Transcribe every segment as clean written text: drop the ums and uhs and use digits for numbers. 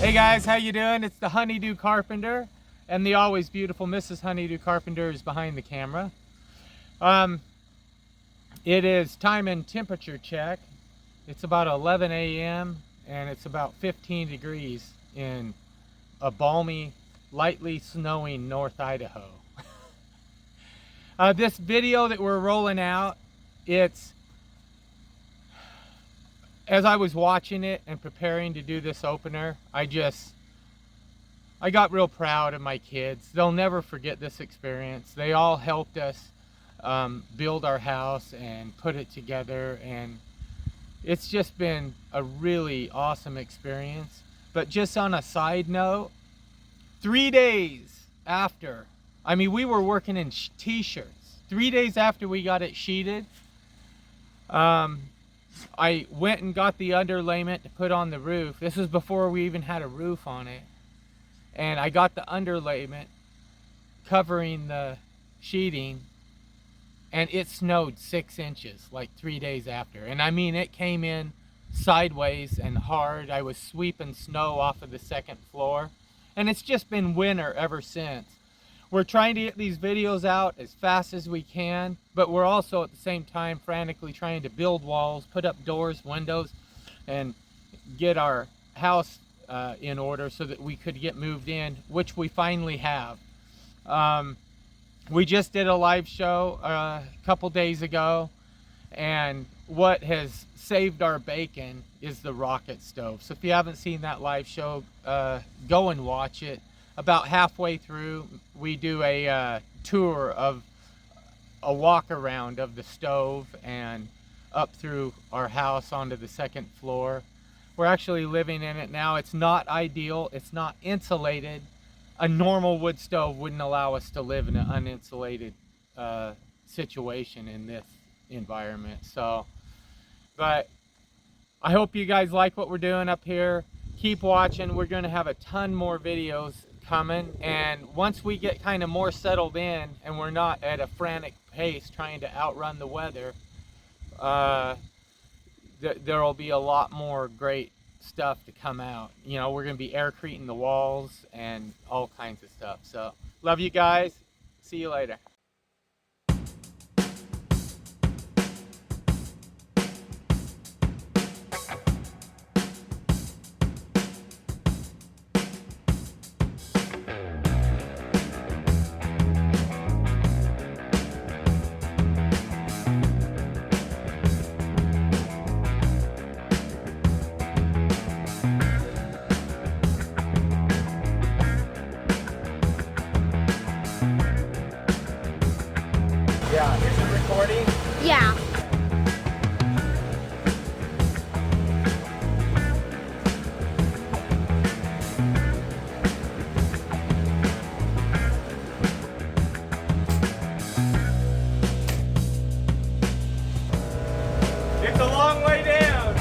Hey guys, how you doing? It's the Do Carpenter, and the always beautiful Mrs. Do Carpenter is behind the camera. It is time and temperature check. It's about 11 a.m. and it's about 15 degrees in a balmy, lightly snowing North Idaho. This video that we're rolling out, it's as I was watching it and preparing to do this opener, I got real proud of my kids. They'll never forget this experience. They all helped us build our house and put it together, and it's just been a really awesome experience. But just on a side note, 3 days after, we were working in t-shirts. 3 days after we got it sheeted, I went and got the underlayment to put on the roof. This was before we even had a roof on it. And I got the underlayment covering the sheeting, and it snowed 6 inches like 3 days after. And it came in sideways and hard. I was sweeping snow off of the second floor, and it's just been winter ever since. We're trying to get these videos out as fast as we can, but we're also at the same time frantically trying to build walls, put up doors, windows, and get our house in order so that we could get moved in, which we finally have. We just did a live show a couple days ago, and what has saved our bacon is the rocket stove. So if you haven't seen that live show, go and watch it. About halfway through, we do a tour of a walk around of the stove and up through our house onto the second floor. We're actually living in it now. It's not ideal. It's not insulated. A normal wood stove wouldn't allow us to live in an uninsulated situation in this environment. But I hope you guys like what we're doing up here. Keep watching. We're going to have a ton more videos coming, and once we get kind of more settled in and we're not at a frantic pace trying to outrun the weather, there will be a lot more great stuff to come out. We're going to be aircreting the walls and all kinds of stuff. So love you guys. See you later. Yeah, is it recording? Yeah. It's a long way down.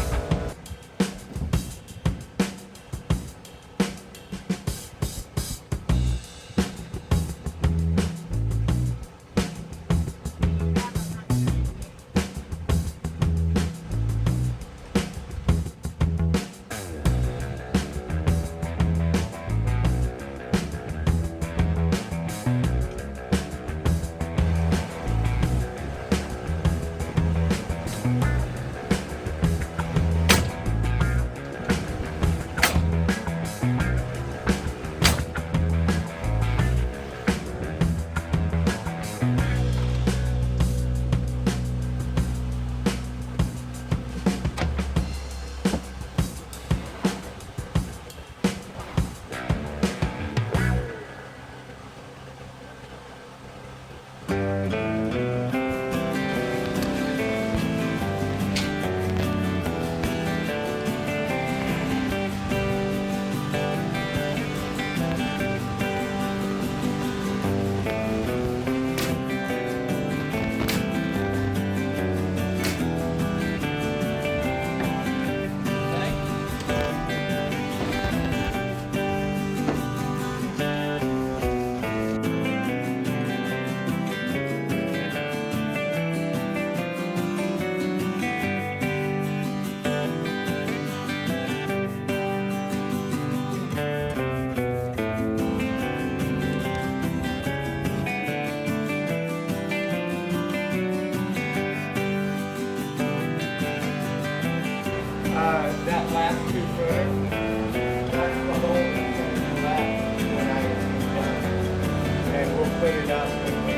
put it up when we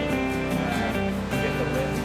get the list.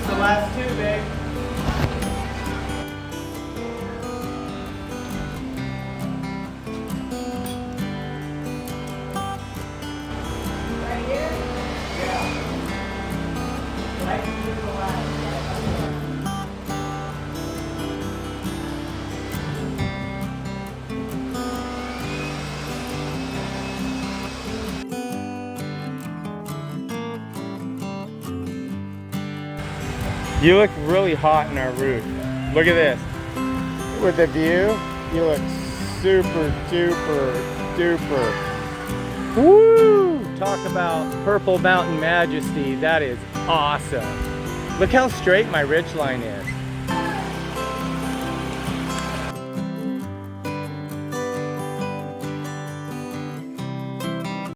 The last two, babe. Right here? Yeah. I can do the last. You look really hot in our roof. Look at this. With the view, you look super duper duper. Woo! Talk about Purple Mountain Majesty. That is awesome. Look how straight my ridgeline is.